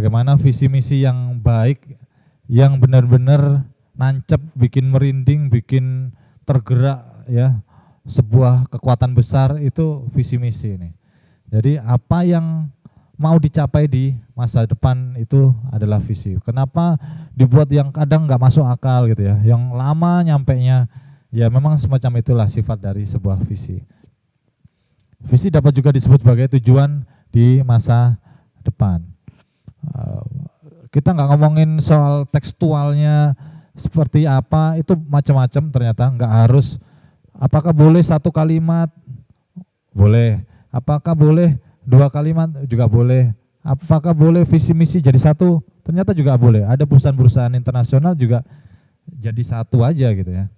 bagaimana visi misi yang baik, yang benar-benar nancep, bikin merinding, bikin tergerak ya, sebuah kekuatan besar itu visi misi ini. Jadi apa yang mau dicapai di masa depan itu adalah visi. Kenapa dibuat yang kadang nggak masuk akal gitu ya, yang lama nyampainya, ya memang semacam itulah sifat dari sebuah visi. Visi dapat juga disebut sebagai tujuan di masa depan. Kita nggak ngomongin soal tekstualnya seperti apa, itu macam-macam ternyata, nggak harus. Apakah boleh satu kalimat? Boleh. Apakah boleh dua kalimat? Juga boleh. Apakah boleh visi misi jadi satu? Ternyata juga boleh. Ada perusahaan-perusahaan internasional juga jadi satu aja gitu ya.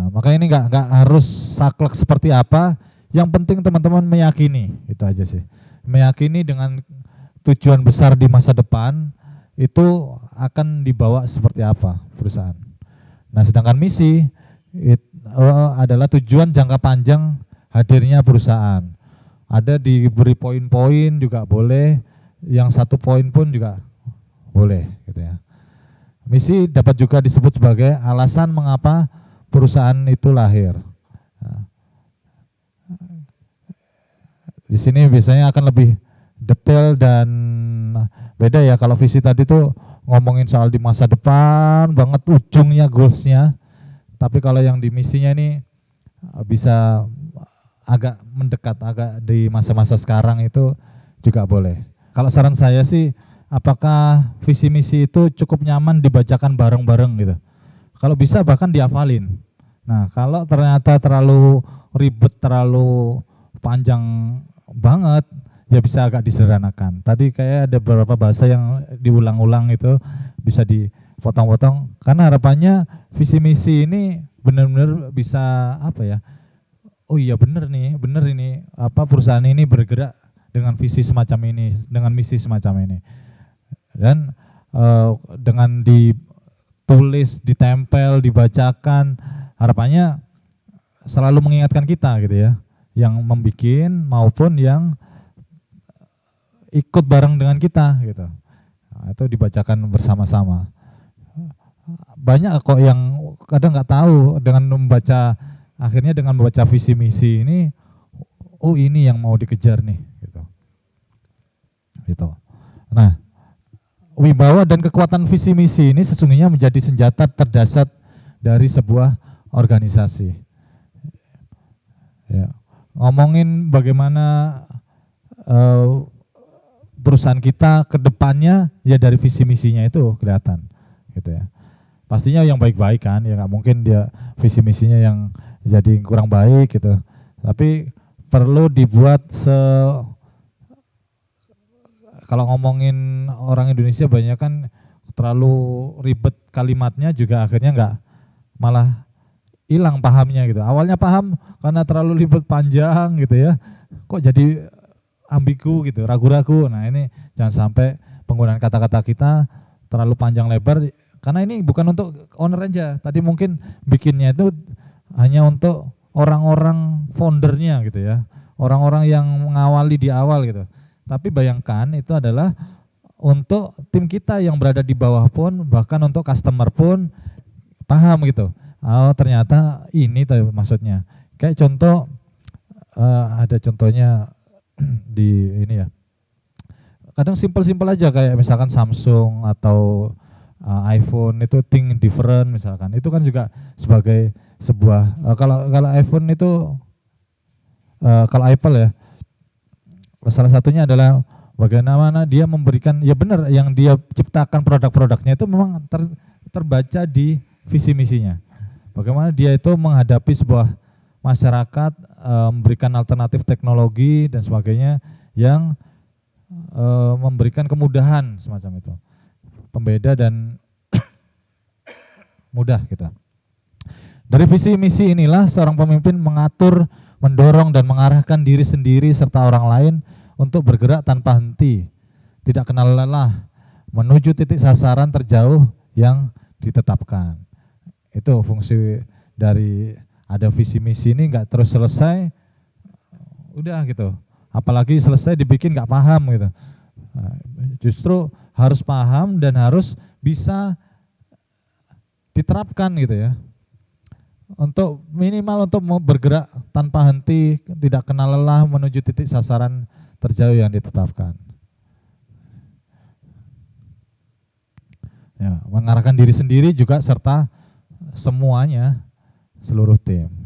Makanya ini nggak harus saklek seperti apa. Yang penting teman-teman meyakini, itu aja sih. Meyakini dengan tujuan besar di masa depan itu akan dibawa seperti apa perusahaan. Nah, sedangkan misi adalah tujuan jangka panjang hadirnya perusahaan. Ada diberi poin-poin juga boleh, yang satu poin pun juga boleh gitu ya. Misi dapat juga disebut sebagai alasan mengapa perusahaan itu lahir. Di sini biasanya akan lebih detail dan beda ya. Kalau visi tadi tuh ngomongin soal di masa depan banget, ujungnya, goalsnya. Tapi kalau yang di misinya ini bisa agak mendekat, agak di masa-masa sekarang itu juga boleh. Kalau saran saya sih, apakah visi misi itu cukup nyaman dibacakan bareng-bareng gitu. Kalau bisa bahkan dihafalin. Nah, kalau ternyata terlalu ribet, terlalu panjang banget, ya bisa agak disederhanakan. Tadi kayak ada beberapa bahasa yang diulang-ulang itu bisa dipotong-potong, karena harapannya visi misi ini benar-benar bisa apa ya? Oh iya benar ini apa perusahaan ini bergerak dengan visi semacam ini, dengan misi semacam ini. Dan dengan ditulis, ditempel, dibacakan, harapannya selalu mengingatkan kita gitu ya, yang membikin maupun yang ikut bareng dengan kita gitu. Nah, itu dibacakan bersama-sama. Banyak kok yang kadang nggak tahu dengan membaca, akhirnya dengan membaca visi misi ini, oh ini yang mau dikejar nih gitu. Nah, wibawa dan kekuatan visi misi ini sesungguhnya menjadi senjata terdasar dari sebuah organisasi. Ya. Ngomongin bagaimana perusahaan kita ke depannya, ya dari visi misinya itu kelihatan gitu ya. Pastinya yang baik-baik kan, ya nggak mungkin dia visi misinya yang jadi kurang baik gitu. Tapi perlu dibuat kalau ngomongin orang Indonesia banyak kan terlalu ribet kalimatnya, juga akhirnya nggak, malah hilang pahamnya gitu. Awalnya paham, karena terlalu ribet panjang gitu ya, kok jadi ambigu gitu, ragu-ragu. Nah ini jangan sampai penggunaan kata-kata kita terlalu panjang lebar, karena ini bukan untuk owner aja. Tadi mungkin bikinnya itu hanya untuk orang-orang foundernya gitu ya, orang-orang yang mengawali di awal gitu. Tapi bayangkan itu adalah untuk tim kita yang berada di bawah pun, bahkan untuk customer pun paham gitu. Oh ternyata ini maksudnya. Kayak contoh, ada contohnya di ini ya. Kadang simpel-simpel aja, kayak misalkan Samsung atau iPhone itu think different misalkan. Itu kan juga sebagai sebuah kalau iPhone itu kalau Apple ya, salah satunya adalah bagaimana dia memberikan, ya benar, yang dia ciptakan produk-produknya itu memang terbaca di visi misinya. Bagaimana dia itu menghadapi sebuah masyarakat, memberikan alternatif teknologi dan sebagainya yang memberikan kemudahan semacam itu, pembeda dan mudah gitu. Dari visi misi inilah seorang pemimpin mengatur, mendorong dan mengarahkan diri sendiri serta orang lain untuk bergerak tanpa henti, tidak kenal lelah, menuju titik sasaran terjauh yang ditetapkan. Itu fungsi dari ada visi misi ini, nggak terus selesai, udah gitu. Apalagi selesai dibikin nggak paham gitu. Nah, justru harus paham dan harus bisa diterapkan gitu ya. Untuk minimal untuk mau bergerak tanpa henti, tidak kenal lelah menuju titik sasaran terjauh yang ditetapkan. Ya, mengarahkan diri sendiri juga serta semuanya, seluruh tim.